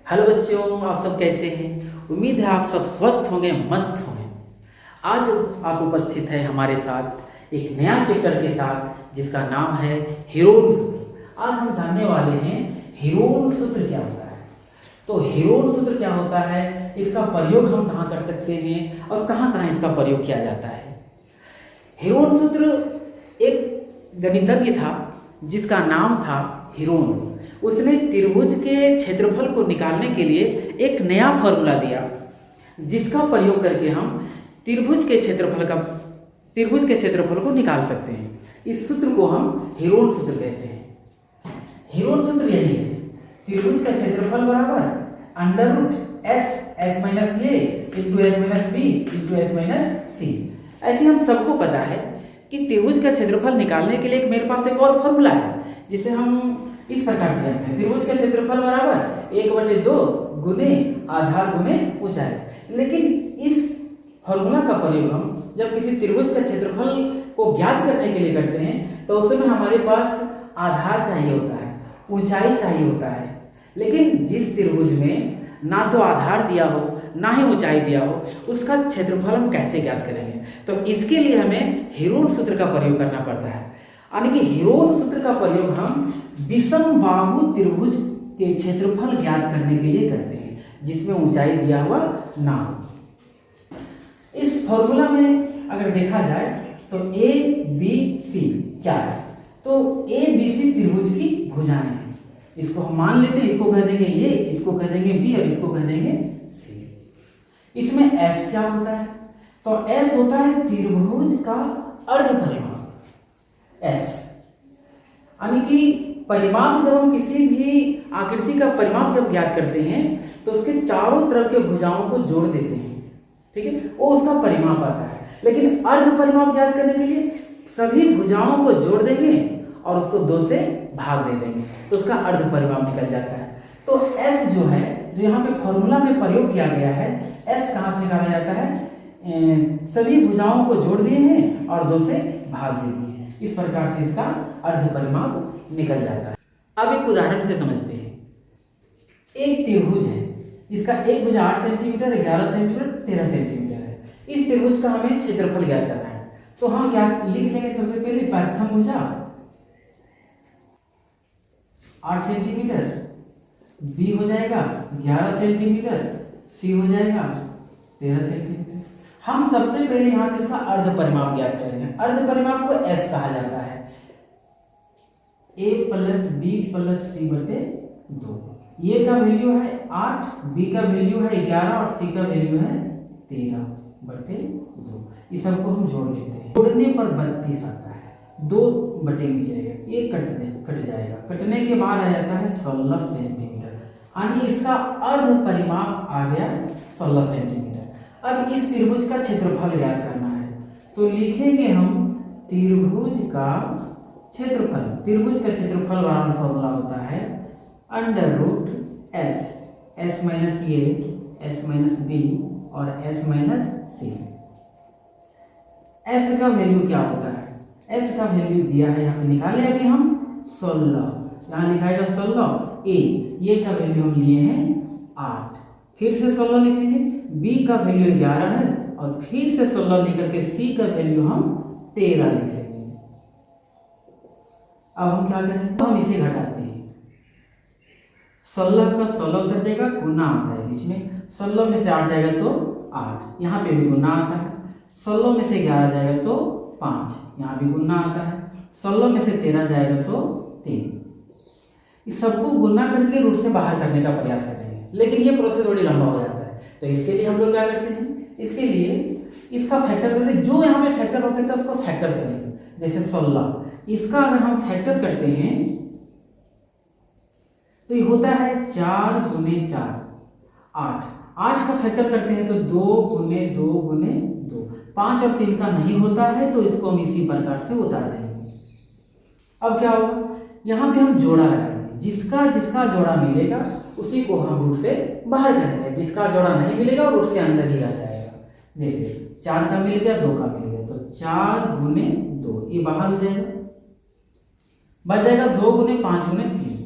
Hello बच्चों, आप सब कैसे हैं। उम्मीद है आप सब स्वस्थ होंगे, मस्त होंगे। आज आप उपस्थित है हमारे साथ एक नया चैप्टर के साथ जिसका नाम है हीरोन सूत्र। आज हम जानने वाले हैं हीरोन सूत्र क्या होता है। तो हीरोन सूत्र क्या होता है, इसका प्रयोग हम कहाँ कर सकते हैं और कहाँ कहाँ इसका प्रयोग किया जाता है। हीरोन सूत्र एक गणितज्ञ था जिसका नाम था हीरोन। उसने त्रिभुज के क्षेत्रफल को निकालने के लिए एक नया फॉर्मूला दिया जिसका प्रयोग करके हम त्रिभुज के क्षेत्रफल को निकाल सकते हैं। इस सूत्र को हम हीरोन सूत्र कहते हैं। हीरोन सूत्र यही है, त्रिभुज का क्षेत्रफल बराबर under root S minus A into S minus B into S minus C. ऐसे हम सबको पता है कि त्रिभुज का क्षेत्रफल निकालने के लिए मेरे पास एक और फॉर्मूला है जिसे हम इस प्रकार से लिखते हैं, त्रिभुज का क्षेत्रफल बराबर 1/2 गुने आधार गुने ऊंचाई। लेकिन इस फॉर्मूला का प्रयोग हम जब किसी त्रिभुज का क्षेत्रफल को ज्ञात करने के लिए करते हैं तो उस समय हमारे पास आधार चाहिए होता है, ऊंचाई चाहिए होता है। लेकिन जिस त्रिभुज में ना तो आधार दिया हो ना ही ऊंचाई दिया हो, उसका क्षेत्रफल हम कैसे ज्ञात करेंगे। तो इसके लिए हमें हीरोन सूत्र का प्रयोग करना पड़ता है। यानी कि हीरोन सूत्र का प्रयोग हम विषम बाहु त्रिभुज के क्षेत्रफल ज्ञात करने के लिए करते हैं जिसमें ऊंचाई दिया हुआ ना हो। इस फॉर्मूला में अगर देखा जाए तो ए बी सी क्या है, तो ए बी सी त्रिभुज की भुजाएं हैं। इसको हम मान लेते हैं, इसको कह देंगे ए, इसको कह देंगे बी और इसको कह देंगे सी। इसमें एस क्या होता है, तो एस होता है त्रिभुज का अर्ध परिमाप। एस यानी कि परिमाप, जब हम किसी भी आकृति का परिमाप जब ज्ञात करते हैं तो उसके चारों तरफ के भुजाओं को जोड़ देते हैं, ठीक है, वो उसका परिमाप आता है। लेकिन अर्ध परिमाप ज्ञात करने के लिए सभी भुजाओं को जोड़ देंगे और उसको 2 से भाग दे देंगे तो उसका अर्ध परिमाप निकल जाता है। तो एस जो है, जो यहाँ पे फॉर्मूला में प्रयोग किया गया है, एस कहाँ से निकाला जाता है, सभी भुजाओं को जोड़ दिए हैं और 2 से भाग दे दिए हैं। इस प्रकार से इसका अर्ध परिमाप निकल जाता है। अब एक उदाहरण से समझते हैं। एक त्रिभुज है, इसका एक भुजा 8 सेंटीमीटर, 11 सेंटीमीटर, 13 सेंटीमीटर है। इस त्रिभुज का हमें क्षेत्रफल ज्ञात करना है। तो हम क्या लिख लेंगे, सबसे पहले प्रथम भुजा 8 सेंटीमीटर, बी हो जाएगा 11 सेंटीमीटर, सी हो जाएगा 13 सेंटीमीटर। हम सबसे पहले यहां से इसका अर्ध परिमाप ज्ञात करेंगे। अर्ध परिमाप को एस कहा जाता है, a प्लस बी प्लस सी बटे 2। ए का वैल्यू है 8, बी का वैल्यू है 11 और सी का वैल्यू है 13 बटे 2। इस सबको हम जोड़ लेते हैं। जोड़ने पर 32 आता है, 2 बटे नीचे आएगा, ये कट जाएगा। कटने के बाद आ जाता है 16 सेंटीमीटर, यानी इसका अर्ध परिमाप आ गया 16 सेंटीमीटर। अब इस त्रिभुज का क्षेत्रफल ज्ञात करना है, तो लिखेंगे हम त्रिभुज का क्षेत्रफल। त्रिभुज का क्षेत्रफल वाला फॉर्मूला होता है under root S minus A, S minus B और एस माइनस सी। एस का वैल्यू क्या होता है, एस का वैल्यू दिया है यहाँ पे, निकाले अभी हम 16, यहाँ लिखाएगा 16। ए का वैल्यू हम लिए हैं 8, फिर से 16 लिखेंगे। बी का वैल्यू 11 है और फिर से 16 लेकर के सी का वैल्यू हम 13 लिखेंगे। अब हम क्या करें, तो हम इसे घटाते हैं। 16 का 16 उतर जाएगा, गुना आता है बीच में, 16 में से 8 जाएगा तो 8, यहाँ पे भी गुना आता है। 16 में से 11 जाएगा तो 5, यहाँ भी गुना आता है। 16 में से 13 जाएगा तो 3। इस सबको गुना करके रूट से बाहर करने का प्रयास करेंगे, लेकिन ये प्रोसेस थोड़ी लंबा हो जाता है। तो इसके लिए हम लोग क्या करते हैं, इसके लिए इसका फैक्टर करते हैं, जो यहाँ पे फैक्टर हो सकता है उसको फैक्टर करेंगे। जैसे 16, इसका अगर हम फैक्टर करते हैं तो ये होता है 4 गुने 4 8। 8 का फैक्टर करते हैं तो 2 गुने 2 गुने 2, 5 और 3 का नहीं होता है, तो इसको हम इसी प्रकार से उतार देंगे। अब क्या होगा, यहाँ पे हम जोड़ा लगाएंगे, जिसका जिसका जोड़ा मिलेगा उसी को हम रूट से बाहर करेंगे, जिसका जोड़ा नहीं मिलेगा वो रूट के अंदर ही रह जाएगा। जैसे 4 का मिल गया, 2 का मिल गया, तो 4 गुने 2 ये बाहर हो जाएगा, बच जाएगा 2 गुने 5 गुने 3,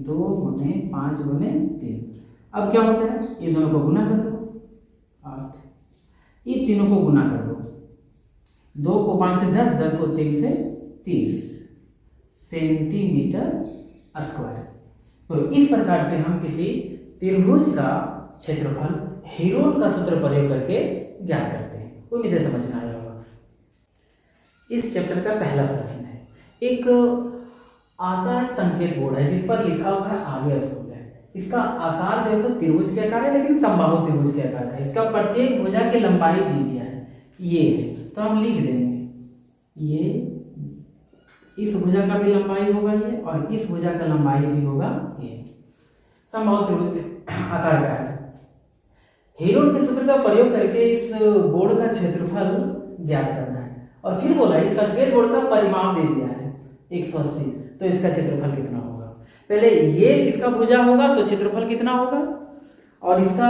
2 गुने 5 गुने 3। अब क्या होता है, ये दोनों को गुना कर दो 8, ये तीनों को गुना कर दो, 2 को 5 से 10, 10 को 3 से 30 सेंटीमीटर स्क्वायर। तो इस प्रकार से हम किसी त्रिभुज का क्षेत्रफल हेरोन का सूत्र प्रयोग करके ज्ञात करते हैं। उम्मीद है समझ में आया होगा। इस चैप्टर का पहला प्रश्न है, एक आता है संकेत बोर्ड है जिस पर लिखा हुआ है आगे स्कूल है। इसका आकार जो है सो त्रिभुज के आकार है, लेकिन समबाहु त्रिभुज के आकार का है। इसका प्रत्येक भुजा की लंबाई दी दिया है, ये है, तो हम लिख देंगे ये इस भुजा का भी लंबाई होगा ये, और इस भुजा का लंबाई भी होगा ये। समबाहु त्रिभुज के आकार का है। हेरोन के सूत्र का प्रयोग करके इस बोर्ड का क्षेत्रफल ज्ञात करना है। और फिर बोला इस संकेत बोर्ड का परिमाप दे दिया है 180, तो इसका क्षेत्रफल कितना होगा। पहले ये इसका भुजा होगा तो क्षेत्रफल कितना होगा, और इसका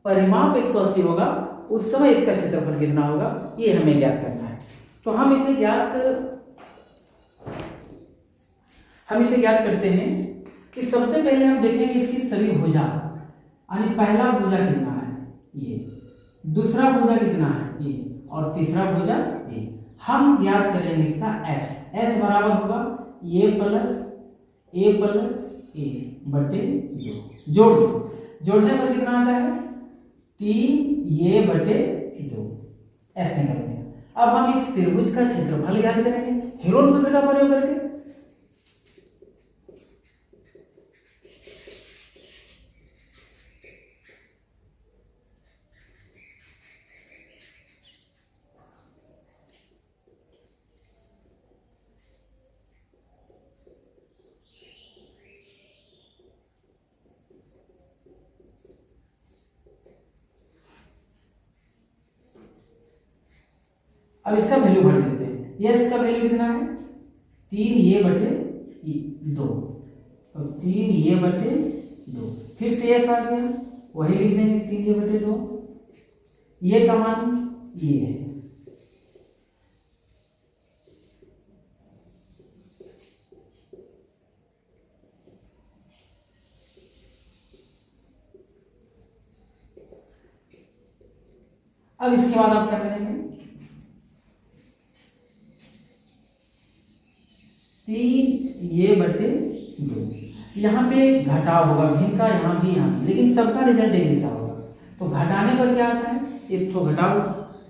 परिमाप 180 होगा, उस समय इसका क्षेत्रफल कितना होगा, ये हमें ज्ञात करना है। तो हम इसे ज्ञात करते हैं कि सबसे पहले हम देखेंगे इसकी सभी भुजा, यानी पहला भुजा कितना है ये, दूसरा भुजा कितना है ये, और तीसरा भुजा ये। हम ज्ञात करेंगे इसका एस बराबर होगा ए प्लस ए बटे 2। जोड़ने पर कितना आता है 3 ए बटे 2, एस निकालेंगे। अब हम इस त्रिभुज का क्षेत्रफल ज्ञात करेंगे हेरोन सूत्र का प्रयोग करके। अब इसका वैल्यू भर देते हैं। यस का वैल्यू कितना है 3 बटे 2, तो 3 बटे 2। फिर से यस आ गया, वही लिख देंगे 3 बटे 2। ये का मान ये है, अब इसके बाद आप क्या करेंगे 3 बटे 2। यहाँ पे घटाव होगा भिन्न का, यहाँ भी, लेकिन सबका रिजल्ट एक जैसा होगा। तो घटाने पर क्या आता है, इस तो घटाव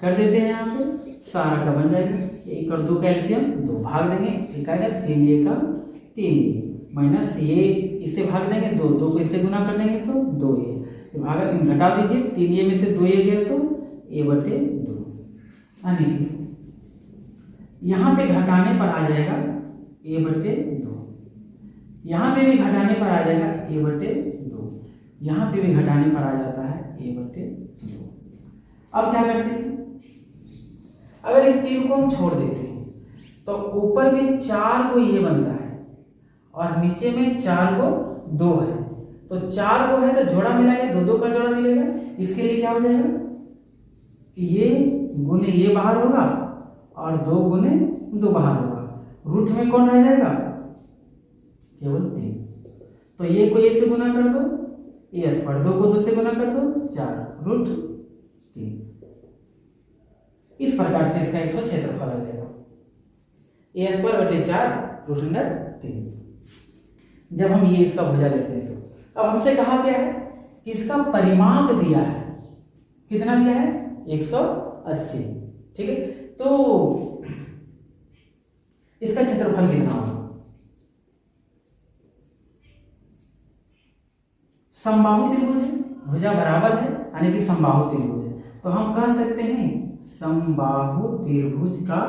कर देते हैं, यहाँ पे सारा का बन जाएगा 1 और 2 कैल्शियम 2 भाग देंगे, एक आएगा 3 का 3 माइनस ये, इससे भाग देंगे 2 को इससे गुना कर देंगे तो 2 भागा, घटा दीजिए 3 में से 2 गया तो ए बटे 2। यहाँ पे घटाने पर आ जाएगा ए बटे 2, यहाँ पे भी घटाने पर आ जाएगा ए बटे 2, यहाँ पे भी घटाने पर आ जाता है ए बटे 2। अब क्या करते हैं, अगर इस 3 को हम छोड़ देते हैं तो ऊपर में 4 को ये बनता है और नीचे में 4 को 2 है, तो 4 को है तो जोड़ा मिलाएगा, 2 का जोड़ा मिलेगा। इसके लिए क्या हो जाएगा, ये गुने ये बाहर होगा और 2 गुने 2 बाहर होगा। रूट में कौन रह जाएगा, केवल 3। तो ये को ए से गुना कर दो, ए स्क्वायर, 2 को 2 से गुना कर दो 4 रूट 3। इस प्रकार से इसका एक क्षेत्रफल आ जाएगा ए स्क्वायर बटे 4 रूट अंडर 3। जब हम ये इसका भुजा लेते हैं तो अब हमसे कहा गया है कि इसका परिमाप दिया है, कितना दिया है 180, ठीक है। तो इसका क्षेत्रफल कितना होगा, समबाहु त्रिभुज है, भुजा बराबर है यानी कि समबाहु त्रिभुज है, तो हम कह सकते हैं समबाहु त्रिभुज का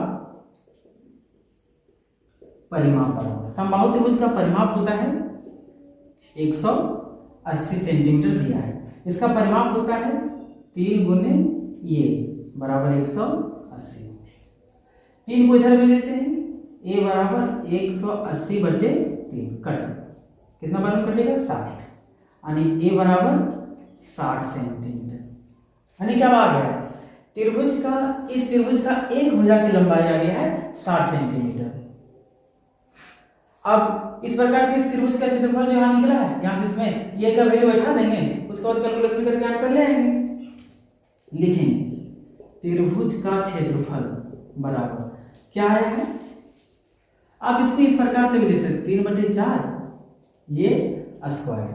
परिमाप बराबर। समबाहु त्रिभुज का परिमाप होता है 180 सेंटीमीटर दिया है, इसका परिमाप होता है 3 गुने ये बराबर 180। 3 को इधर भी देते हैं, ए बराबर 180 बटे 3 कट, कितना बार कटेगा 60, यानी ए बराबर 60 सेंटीमीटर। यानी क्या आ गया त्रिभुज का, इस त्रिभुज का एक भुजा की लंबाई आ गया है 60 सेंटीमीटर। अब इस प्रकार से इस त्रिभुज का क्षेत्रफल जो यहाँ निकला है, यहाँ से इसमें ये का वैल्यू बैठा देंगे, उसके बाद कैलकुलेशन करके आंसर ले आएंगे। लिखेंगे त्रिभुज का क्षेत्रफल बराबर क्या आया है। आप इसको इस प्रकार से भी लिख सकते 3/4 ये स्क्वायर,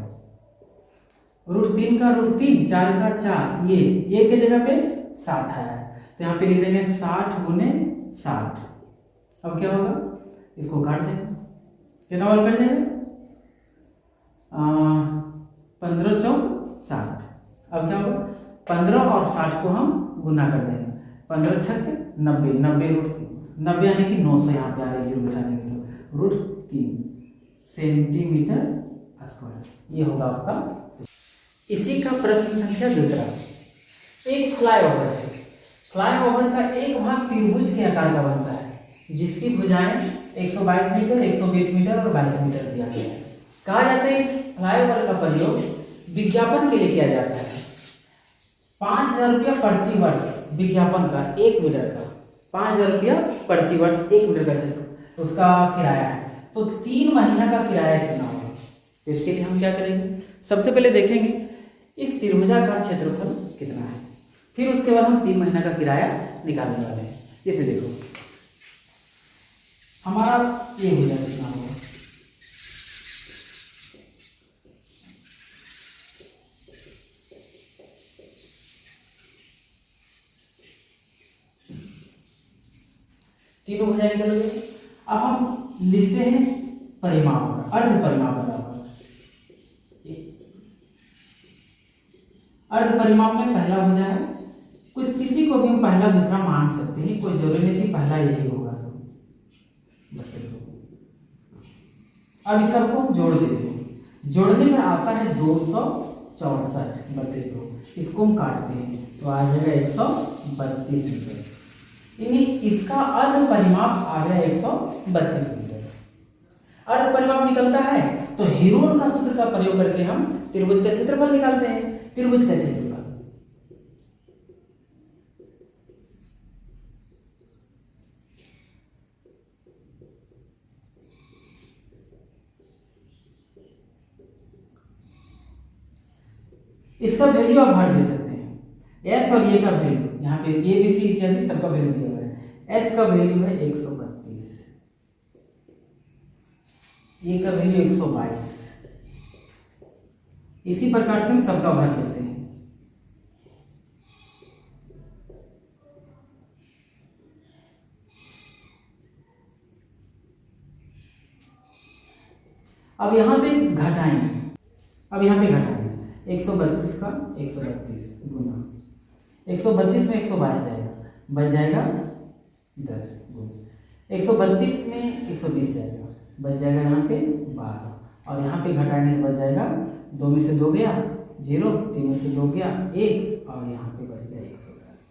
√3 का √3, 4 का 4, ये के जगह पे 60 आया, तो यहाँ पे लिख देंगे 60 गुने 60। अब क्या होगा, इसको काट देंगे, कितना बार कट जाएगा 15 चौक 60। अब क्या होगा 15 और 60 को हम गुना कर देंगे, 15 छक 90, 90 √3, यानी कि 900 यहाँ पे आ रहा है, जीरो बैठाने के तो √3 सेंटीमीटर स्क्वायर, ये होगा आपका। इसी का प्रश्न संख्या दूसरा, एक फ्लाईओवर है, फ्लाईओवर का एक भाग त्रिभुज के आकार का बनता है जिसकी भुजाएं 122 मीटर, 120 मीटर और 22 मीटर दिया गया है। कहा जाता है इस फ्लाईओवर का प्रयोग विज्ञापन के लिए किया जाता है। 5,000 रुपया प्रति वर्ष विज्ञापन का, 1 मीटर का 5,000 रुपया प्रति वर्ष 1 मीटर का उसका किराया है। तो 3 महीना का किराया कितना होगा, तो इसके लिए हम क्या करेंगे, सबसे पहले देखेंगे इस त्रिभुजाकार क्षेत्रफल कितना है, फिर उसके बाद हम 3 महीना का किराया निकालने वाले हैं। जैसे देखो हमारा ये भुजा कितना होगा, तीनों भुजा निकल गए। अब हम लिखते हैं परिमाप, अर्ध परिमाप बराबर, अर्ध परिमाप में पहला भुजा है, कुछ किसी को भी हम पहला दूसरा मान सकते हैं, कोई जरूरी नहीं थी पहला यही होगा सब। अब इस सबको हम जोड़ देते हैं, जोड़ने में आता है 264/2, इसको हम काटते हैं तो आ जाएगा 132 मीटर, यानी इसका अर्ध परिमाप आ गया 132 मीटर। अर्ध परिमाप निकलता है तो हेरोन का सूत्र का प्रयोग करके हम त्रिभुज का क्षेत्रफल निकालते हैं। त्रिभुज का क्षेत्रफल इसका वैल्यू आप भर दे सकते हैं, एस और ये का वैल्यू यहाँ पे ए बी सी इत्यादि सबका वैल्यू दिया हुआ है। एस का वैल्यू है 132, ए का वैल्यू 122, इसी प्रकार से हम सबका भर देते हैं। अब यहाँ पे घटाएंगे, 132 का 132 गुना 132 में 122 जाएगा, बच जाएगा 10 गुना 132 में 120 जाएगा, बच जाएगा यहाँ पे 12, और यहाँ पे घटाने में बच जाएगा 2 में से 2 गया 0, 3 में से 2 गया 1, और यहाँ पे बच गया 110।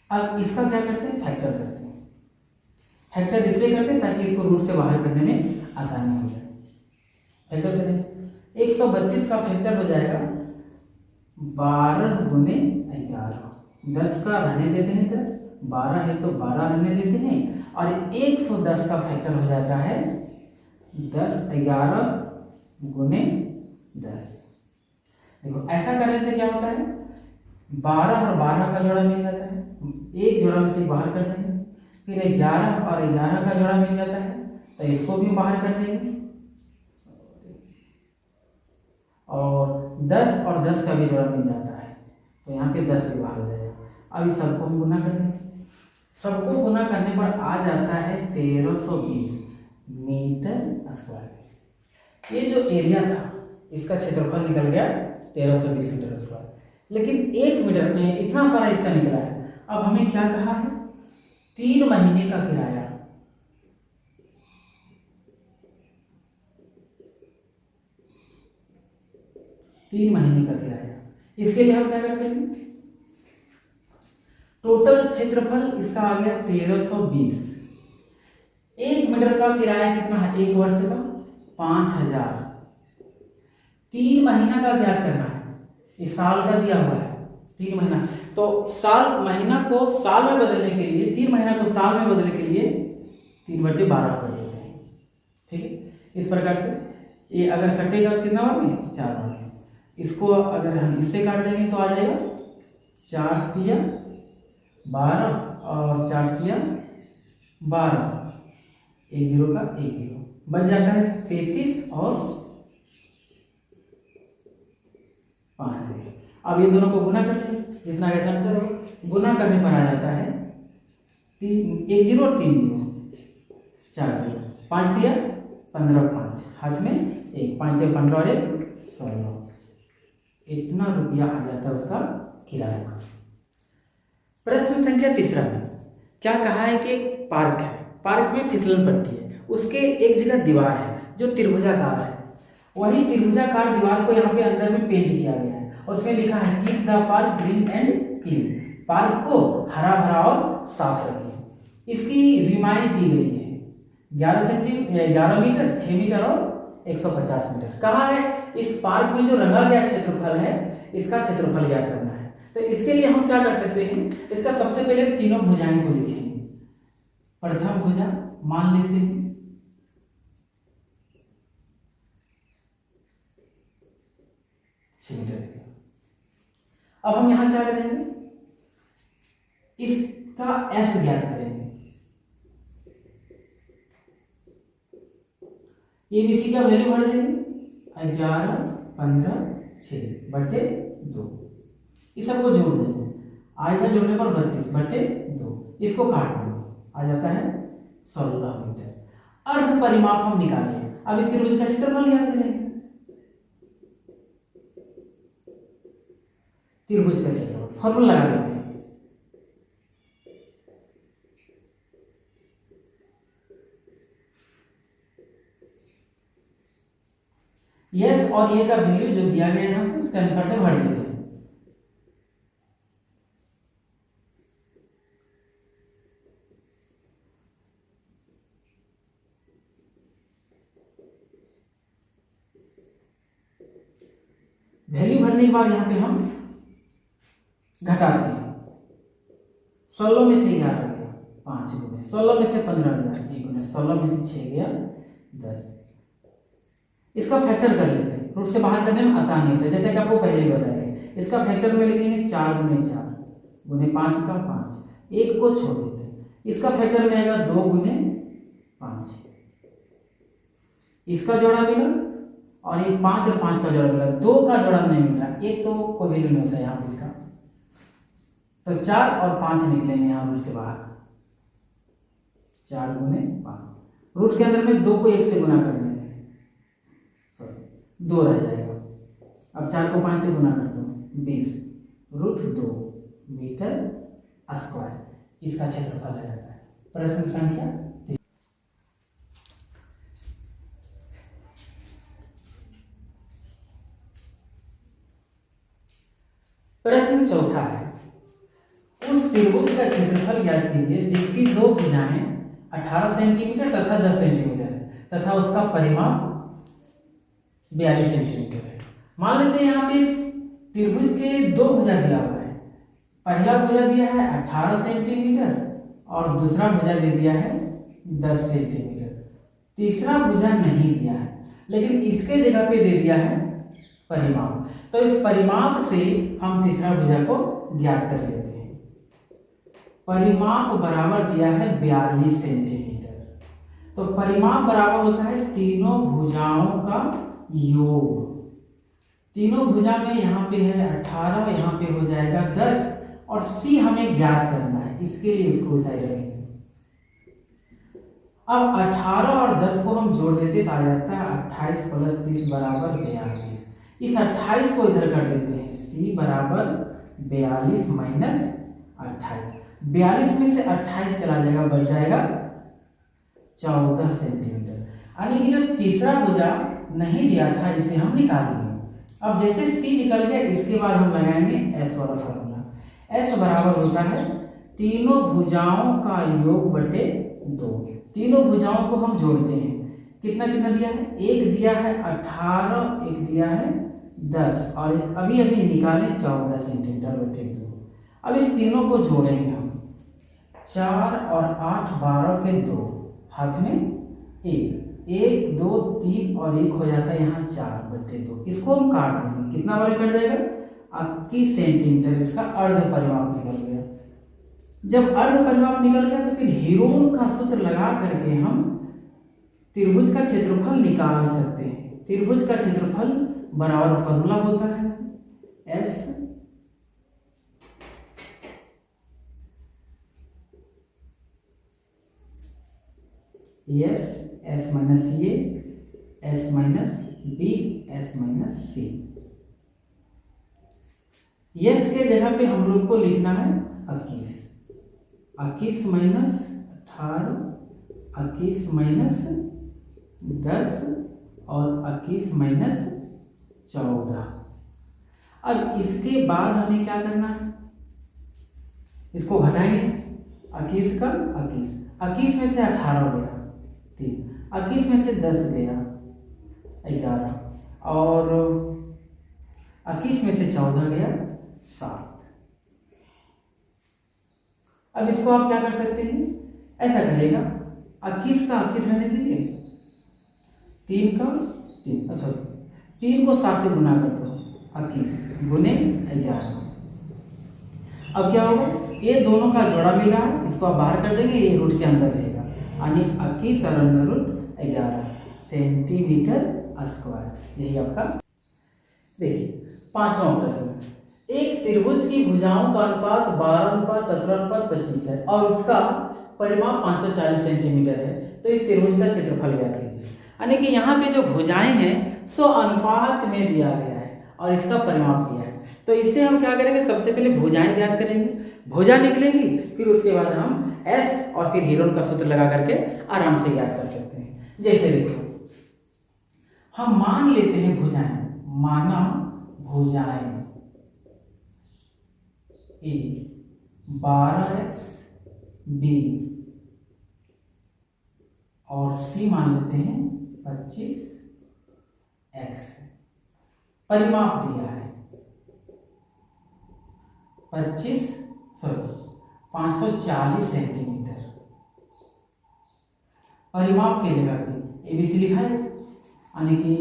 अब इसका क्या करते हैं, फैक्टर करते हैं। फैक्टर इसलिए करते हैं ताकि इसको रूट से बाहर करने में आसानी हो जाए। फैक्टर करें, 132 का फैक्टर हो जाएगा 12 गुने 11, 10 का रहने देते हैं 10, 12 है तो 12 रहने देते हैं, और 110 का फैक्टर हो जाता है 10 11 गुने 10। देखो ऐसा करने से क्या होता है, 12 और 12 का जोड़ा मिल जाता है, एक जोड़ा में से बाहर कर देंगे, फिर 11 और 11 का जोड़ा मिल जाता है तो इसको भी बाहर कर देंगे, और 10 और 10 का भी जोड़ा मिल जाता है तो यहाँ पे 10 भी बाहर हो जाएगा। अब इस सबको हम गुना कर देंगे, सबको गुना करने पर आ जाता है 1320 मीटर स्क्वायर। ये जो एरिया था इसका क्षेत्रफल निकल गया 1320 मीटर स्क्वायर, लेकिन 1 मीटर में इतना सारा इसका निकला है। अब हमें क्या कहा है, 3 महीने का किराया, तीन महीने का किराया। इसके लिए हम क्या करते हैं, टोटल क्षेत्रफल इसका आ गया 1320, 1 मीटर का किराया कितना है, 1 वर्ष का 5000, 3 महीना का ज्ञात करना है, इस साल का दिया हुआ है 3 महीना, तो साल महीना को साल में बदलने के लिए, 3 महीना को साल में बदलने के लिए 3/12 कर देते हैं, ठीक है। इस प्रकार से ये अगर कटेगा तो कितना बार में 4 बार। इसको अगर हम इससे काट देंगे तो आ जाएगा 4 तिया 12 और 4 तिया 12, 1 0 का 1 0 बच जाता है 33 और 5। अब ये दोनों को गुना करते हैं, जितना कैसा आंसर होगा गुना करने पर आ जाता है 1 0 और 3 0 4 0, 5 दिया 15 5 हाथ में 1, 5 दिया 15 और 1 16, इतना रुपया आ जाता है उसका किराया। प्रश्न संख्या 3 में क्या कहा है कि एक पार्क है, पार्क में फिसलन पट्टी है, उसके एक जगह दीवार है जो त्रिभुजाकार है, वही त्रिभुजाकार दीवार को यहाँ पे अंदर में पेंट किया गया है और उसमें लिखा है keep the park green and clean, park को हरा भरा और साफ रखें। इसकी विमाएं दी गई है 11 मीटर, 6 मीटर और 150 मीटर। कहा है इस पार्क में जो रंगा गया क्षेत्रफल है इसका क्षेत्रफल ज्ञात करना है। तो इसके लिए हम क्या कर सकते हैं, इसका सबसे पहले तीनों भुजाएं को लिखेंगे। प्रथम भुजा मान लेते हैं 6 मीटर। अब हम यहां क्या करेंगे, इसका एस ज्ञात करेंगे। एबीसी का वैल्यू भर देंगे 11 15 6 बटे 2, इस सबको जोड़ देंगे, आएगा जोड़ने पर 32/2, इसको काट देंगे आ जाता है 16 मीटर। अर्ध परिमाप हम निकालेंगे। अब इस त्रिभुज का क्षेत्रफल ज्ञात करेंगे, त्रिभुज का क्षेत्रफल फॉर्मूला लगा देते हैं। यस और ये का वैल्यू जो दिया गया है यहां से उसके अनुसार से भर देते हैं। वैल्यू भरने के बाद यहां पे हम घटाते हैं। 16 में से 11 गया 5 गुने, 16 में से 15 गया 1 गुने, 16 में से 6 गया 10। इसका फैक्टर कर लेते हैं, रूट से बाहर करने में आसानी होता है, जैसे कि आपको पहले ही बताया था। इसका फैक्टर में लिखेंगे 4 गुने 4 गुने 5 का 5, 1 को छोड़ देते हैं। इसका फैक्टर में आएगा 2 गुने 5, इसका जोड़ा मिला और ये 5 और 5 का जोड़ा मिला, 2 का जोड़ा नहीं मिला, एक तो कोई वैल्यू नहीं होता यहाँ पे इसका, तो 4 और 5 निकलेंगे यहाँ रूट से बाहर, 4 गुने 5। रूट के अंदर में 2 को 1 से गुना कर देंगे, 2 रह जाएगा। अब 4 को 5 से गुना कर दो 20√2 मीटर स्क्वायर, इसका क्षेत्रफल आ जाता है। प्रश्न संख्या 3। प्रश्न 4 है, उस त्रिभुज का क्षेत्रफल ज्ञात कीजिए जिसकी 2 भुजाएं 18 सेंटीमीटर तथा 10 सेंटीमीटर तथा उसका परिमाप 42 सेंटीमीटर है। मान लेते हैं यहाँ पे त्रिभुज के 2 भुजा दिया हुआ है, पहला भुजा दिया है 18 सेंटीमीटर और दूसरा भुजा दे दिया है 10 सेंटीमीटर, तीसरा भुजा नहीं दिया है लेकिन इसके जगह पे दे दिया है परिमाप। तो इस परिमाप से हम तीसरा भुजा को ज्ञात कर लेते हैं। परिमाप बराबर दिया है 42 सेंटीमीटर, तो परिमाप बराबर होता है तीनों भुजाओं का योग। तीनों भुजा में यहाँ पे है 18, यहाँ पे हो जाएगा 10 और सी हमें ज्ञात करना है, इसके लिए उसको साइड रखेंगे। अब 18 और 10 को हम जोड़ देते तो आ जाता है 28 + 30 बराबर 42। इस 28 को इधर कर देते हैं, सी बराबर 42 माइनस 28, 42 में से 28 चला जाएगा, बच जाएगा 14 सेंटीमीटर। यानी कि जो तीसरा भुजा नहीं दिया था इसे हम निकाल लेंगे। अब जैसे सी निकल गया इसके बाद हम लगाएंगे एस वाला फार्मूला। एस बराबर होता है तीनों भुजाओं का योग बटे 2। तीनों भुजाओं को हम जोड़ते हैं, कितना कितना दिया है, एक दिया है 18, एक दिया है 10 और एक अभी अभी निकाले 14 सेंटीमीटर बटे 2। अब इस तीनों को जोड़ेंगे हम, 4 और 8 12 के 2 हाथ में 1 1 2 3 और 1 हो जाता है यहाँ 4/2। इसको हम काट देंगे, कितना बार कट जाएगा? 21 सेंटीमीटर इसका अर्ध परिमाप निकल गया। जब अर्ध परिमाप निकल गया तो फिर हीरोन का सूत्र लगा करके हम त्रिभुज का क्षेत्रफल निकाल सकते हैं। त्रिभुज का क्षेत्रफल बराबर फॉर्मूला होता है S S minus A S minus B S minus C. S के जगह पे हम लोग को लिखना है 21, 21 माइनस 18, 21 माइनस 10 और 21 माइनस 14। अब इसके बाद हमें क्या करना है? इसको घटाएंगे, 21 का 21, 21 में से 18 गया 3, 21 में से 10 गया 11 और 21 में से 14 गया 7। अब इसको आप क्या कर सकते हैं? ऐसा करेगा, 21 का 21 रहने दीजिए, 3 का 3 सॉरी 3 को 7 से गुना कर दो, 21 गुने 11। अब क्या होगा? ये दोनों का जोड़ा मिला, इसको आप बाहर कर देंगे, ये रूट के अंदर रहेगा, यानी 21 और अंडर रूट 11 सेंटीमीटर स्क्वायर। यही आपका। देखिए 5वां प्रश्न, एक त्रिभुज की भुजाओं का अनुपात 12:17:25 है और उसका परिमाप 540 सेंटीमीटर है, तो इस त्रिभुज का क्षेत्रफल ज्ञात कीजिए। यानी कि यहाँ पे जो भुजाएं हैं सो अनुपात में दिया गया है और इसका परिमाप दिया है। तो इससे हम क्या करेंगे? सबसे पहले भुजाएं ज्ञात करेंगे, भुजा निकलेगी, फिर उसके बाद हम एस और फिर हीरोन का सूत्र लगा करके आराम से ज्ञात कर सकते हैं। जैसे देखो, हम मान लेते हैं भुजाएं, माना भुजाएं ए 12x बी और सी मान लेते हैं 25x। परिमाप दिया है 540 सेंटीमीटर। परिमाप की जगह पे एबीसी लिखा है, यानी कि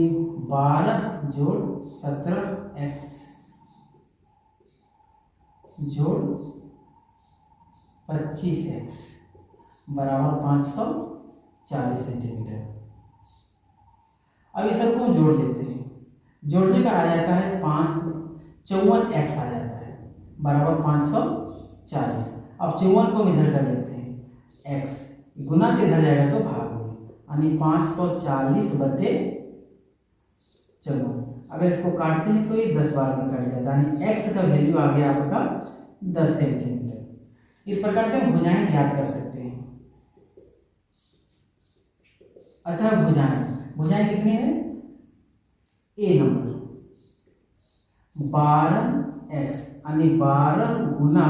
12 जोड़ 17x जोड़ 25x बराबर 540 सेंटीमीटर। अब इस सबको हम जोड़ लेते हैं, जोड़ने पर आ जाता है 54x आ जाता है बराबर 540। अब 54 को इधर कर लेते हैं, x गुना से इधर जाएगा तो भाग में, यानी 540/54। अगर इसको काटते हैं तो ये 10 बार में कट जाता है, यानी x का वैल्यू आ गया आपका 10 सेंटीमीटर। इस प्रकार से हम भुजाएं ज्ञात कर सकते हैं। अतः भुजाएं कितनी है? ए नंबर 12x, यानी 12 गुना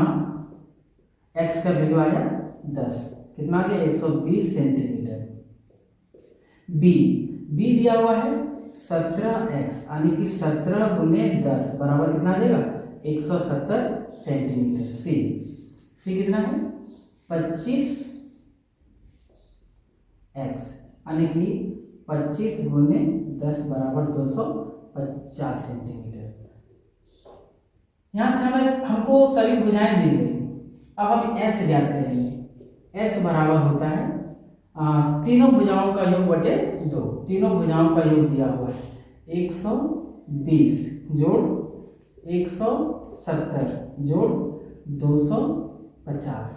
x का वैल्यू आया 10, कितना आ गया? 120 सेंटीमीटर। बी दिया हुआ है 17x, यानी कि 17 गुने 10 बराबर कितना आ जाएगा? 170 सेंटीमीटर। सी कितना है? 25x, यानी कि 25 गुने 10 बराबर 250 सेंटीमीटर। यहाँ से हमको सभी भुजाएं मिल गई। अब हम एस ज्ञात करेंगे। एस बराबर होता है तीनों भुजाओं का योग बटे 2। तीनों भुजाओं का योग दिया हुआ है 120 जोड़ 170 जोड़ 250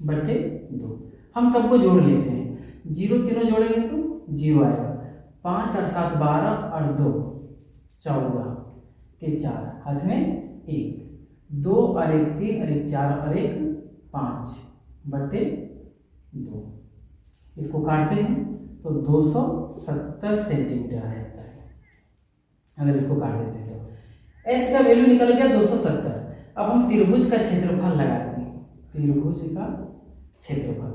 बटे 2। हम सबको जोड़ लेते हैं, 0 तीनों जोड़ेंगे तो 0 आएगा, 5 और 7 12 और 2 14 के 4 हाथ में 1, 2 और 1 3 और 1 4 और 1 5 बटे 2। इसको काटते हैं तो 270 सेंटीमीटर आ जाता है। अगर इसको काट देते हैं तो एस का वैल्यू निकल गया 270। अब हम त्रिभुज का क्षेत्रफल लगाते हैं। त्रिभुज का क्षेत्रफल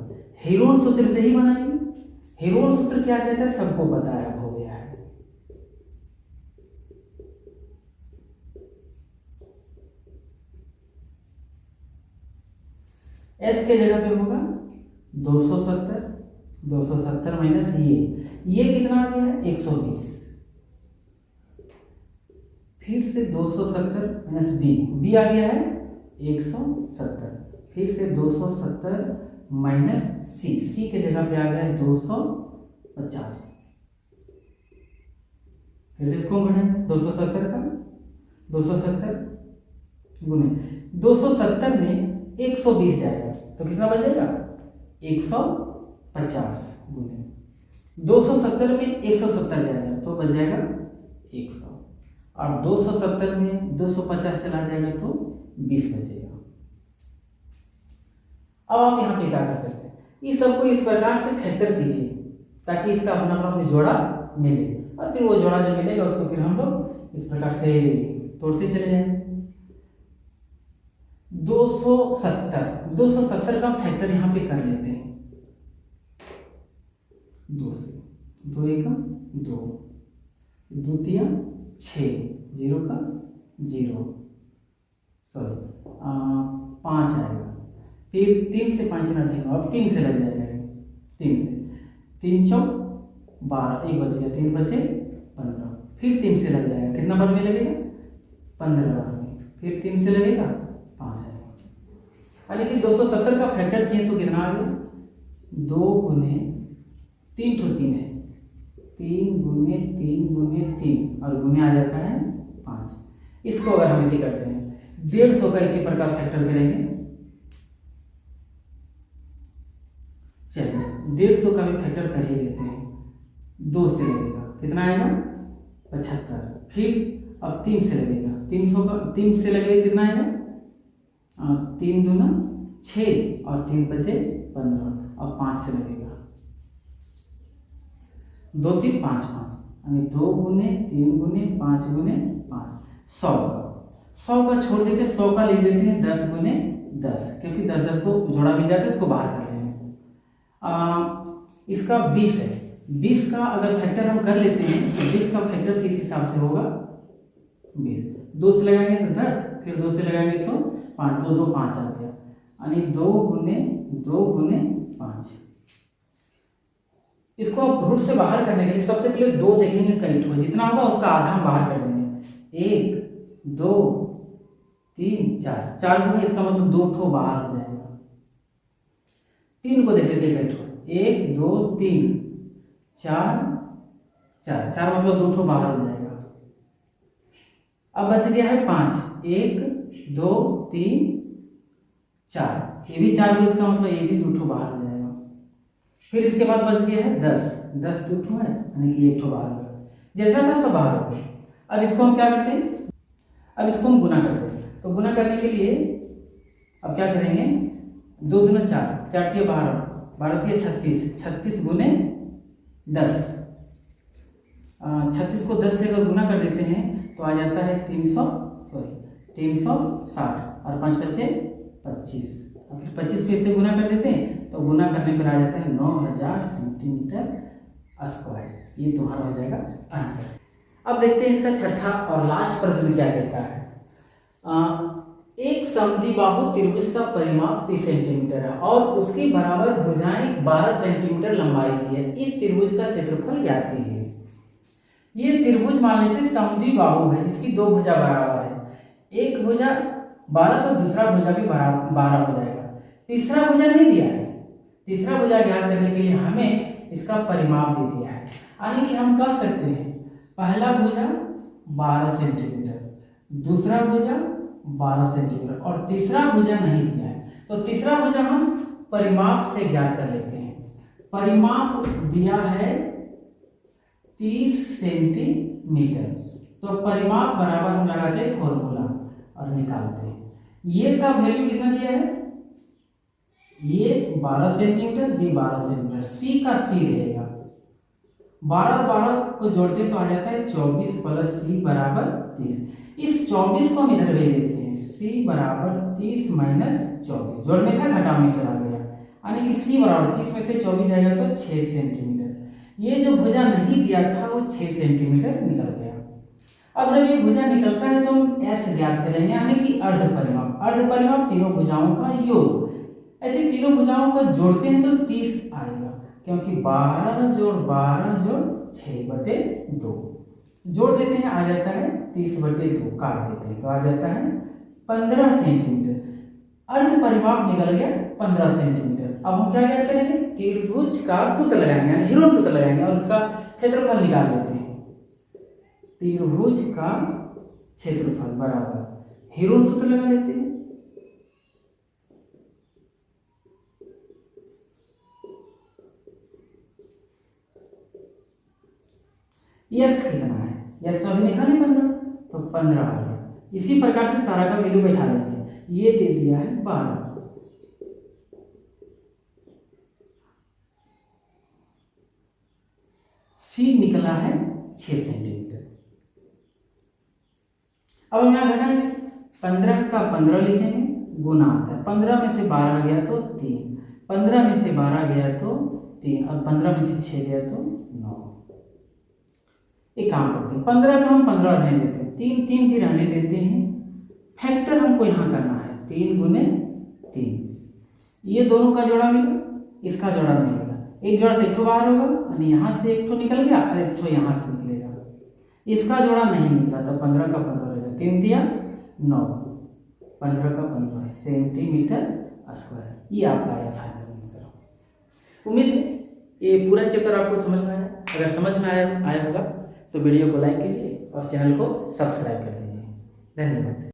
हेरोन सूत्र से ही बनाएंगे। हेरोन सूत्र क्या कहता है सबको पता है, हो गया है। एस के जगह पे होगा 270 माइनस ये कितना आ गया है 120, फिर से 270 माइनस बी आ गया है 170, फिर से 270 माइनस सी के जगह पे आ गया है 250, फिर से इसको घटाएं 270 का 270 गुने 270 में 120 जाएगा तो कितना बचेगा 150 गुने 270 में 170 जाएगा तो बच जाएगा 100 और 270 में 250 चला जाएगा तो 20 बचेगा। अब आप यहाँ पे क्या कर सकते हैं, इस सबको इस प्रकार से फैक्टर कीजिए ताकि इसका अपना अपना जोड़ा मिले और फिर वो जोड़ा जो मिलेगा उसको फिर हम लोग इस प्रकार से तोड़ते चले जाएंगे। 270 का फैक्टर यहाँ पे कर लेते हैं 2 से 2 एकम 2 2 तिया 6 0 का 0 सॉरी 5 आएगा, फिर 3 से 5 ना ठीक अब 3 से लग जाएगा 3 से 3 चौक 12 1 बच गया 3 बचे 15, फिर 3 से लग जाएगा कितना बार में लगेगा 15 बार में, फिर 3 से लगेगा 5 आएगा। यानी कि 270 का फैक्टर किए तो कितना आ गया 2 गुने 3 तो 3 है 3 गुने 3 गुने 3 और गुने आ जाता है 5। इसको अगर हम इसी करते हैं 150 का इसी प्रकार फैक्टर करेंगे, चलिए 150 का भी फैक्टर कर ही देते हैं 2 से लगेगा कितना आएगा 75, फिर अब 3 से लगेगा 300 का 3 से लगेगा कितना आएगा 3 दूना 6 और 3 बचे 15 और 5 से लगेगा 2 3 5 5 यानी 2 गुने 3 गुने 5 गुने 5 100 का छोड़ देते 100 का लिख देते हैं 10 गुने 10 क्योंकि 10 10 को जोड़ा मिल जाता है इसको बाहर कर लेंगे। इसका 20 है 20 का अगर फैक्टर हम कर लेते हैं तो 20 का फैक्टर किस हिसाब से होगा 20 2 से लगाएंगे तो 10 फिर 2 से लगाएंगे तो 5 2 2 5 आ गया यानी 2 गुने 5। इसको आप रूट से बाहर करने के लिए सबसे पहले 2 देखेंगे कई ठो जितना होगा उसका आधा हम बाहर कर देंगे 1 2 3 4 हुआ इसका मतलब 2 ठो बाहर हो जाएगा। 3 को देख लेते कई ठो 1 2 3 4 मतलब 2 ठो बाहर हो जाएगा। अब बच गया है 5 1 2 3 4 ये भी 4 हुआ इसका मतलब ये भी 2 ठो बाहर हो जाएगा। फिर इसके बाद बच गया है 10 2 ठो है यानी कि 1 ठो बाहर हो गया जितना था सब बाहर हो गया। अब इसको हम क्या करते हैं अब इसको हम गुना करते हैं तो गुना करने के लिए अब क्या करेंगे 2 दूना 4 4 तिया 12 तिया 36 गुने 10 36 को 10 से अगर गुना कर देते हैं तो आ जाता है 360 और 5 बचे 25 और फिर 25 को इससे गुना कर देते हैं तो गुना करने पर आ जाता है 9000 सेंटीमीटर स्क्वायर। ये तुम्हारा हो जाएगा आंसर। अब देखते हैं इसका छठा और लास्ट प्रश्न क्या कहता है। एक समद्विबाहु त्रिभुज का परिमाप 30 सेंटीमीटर है और उसकी बराबर भुजाएं 12 सेंटीमीटर लंबाई की है। इस त्रिभुज का क्षेत्रफल ज्ञात कीजिए। ये त्रिभुज मान लेते समद्विबाहु है जिसकी 2 भुजा बराबर है। एक भुजा 12 तो दूसरा भुजा भी 12 हो जाएगा। तीसरा भुजा नहीं दिया है। तीसरा भुजा ज्ञात करने के लिए हमें इसका परिमाप दे दिया है यानी कि हम कह सकते हैं पहला भुजा 12 सेंटीमीटर दूसरा भुजा 12 सेंटीमीटर और तीसरा भुजा नहीं दिया है तो तीसरा भुजा हम परिमाप से ज्ञात कर लेते हैं। परिमाप दिया है 30 सेंटीमीटर तो परिमाप बराबर हम लगाते हैं फॉर्मूला और निकालते हैं। ये का वैल्यू कितना दिया है ये 12 सेंटीमीटर भी 12 सेंटीमीटर सी का सी रहेगा 12 और 12 को जोड़ते तो आ जाता है 24 प्लस सी बराबर 30। इस 24 को हम इधर भेज देते हैं सी बराबर 30 माइनस 24 जोड़ में था घटाव में चला गया यानी कि सी बराबर 30 में से 24 आएगा तो 6 सेंटीमीटर। ये जो भुजा नहीं दिया था वो 6 सेंटीमीटर निकल गया। अब जब ये भुजा निकलता है तो हम एस ज्ञात करेंगे यानी कि अर्ध परिमाप तीनों भुजाओं का योग। ऐसे तीनों भुजाओं को जोड़ते हैं तो 30 आएगा क्योंकि 12 जोड़ 12 जोड़ 6/2 जोड़ देते हैं, आ जाता है 30/2, काट देते हैं तो आ जाता है 15 सेंटीमीटर। अर्ध परिमाप निकल गया 15 सेंटीमीटर। अब हम क्या याद करेंगे, त्रिभुज का सूत्र लगाएंगे, यानी हेरोन सूत्र लगाएंगे और उसका क्षेत्रफल निकाल लेते हैं। त्रिभुज का क्षेत्रफल बराबर हेरोन सूत्र लगा लेते हैं। यस कितना है, यस तो अभी निकाले 15, तो 15 आ गया। इसी प्रकार से सारा का वैल्यू बैठा लेंगे। ये दे दिया है 12, सी निकला है 6 सेंटीमीटर। अब हम यहाँ घटाएंगे, 15 का 15 लिखेंगे, गुना आता है 15 में से 12 गया तो 3, 15 में से 12 गया तो 3 और 15 में से 6 गया तो 9। एक काम करते हैं, 15 को हम 15 रहने देते हैं, 3 3 भी रहने देते हैं। फैक्टर हमको यहाँ करना है, 3 गुने 3। ये दोनों का जोड़ा मिला, इसका जोड़ा नहीं मिला। एक जोड़ा से एक ठो बाहर होगा, यानी यहाँ से एक ठो निकल गया और एक ठो यहाँ से निकलेगा। इसका जोड़ा नहीं निकला तो 15 का 15 रहेगा, 3 दिया 9, 15 का 15 सेंटीमीटर स्क्वायर। ये आपका आया फाइनल आंसर। उम्मीद है ये पूरा चैप्टर आपको समझ में आया। अगर समझ में आया होगा तो वीडियो को लाइक कीजिए और चैनल को सब्सक्राइब कर दीजिए। धन्यवाद।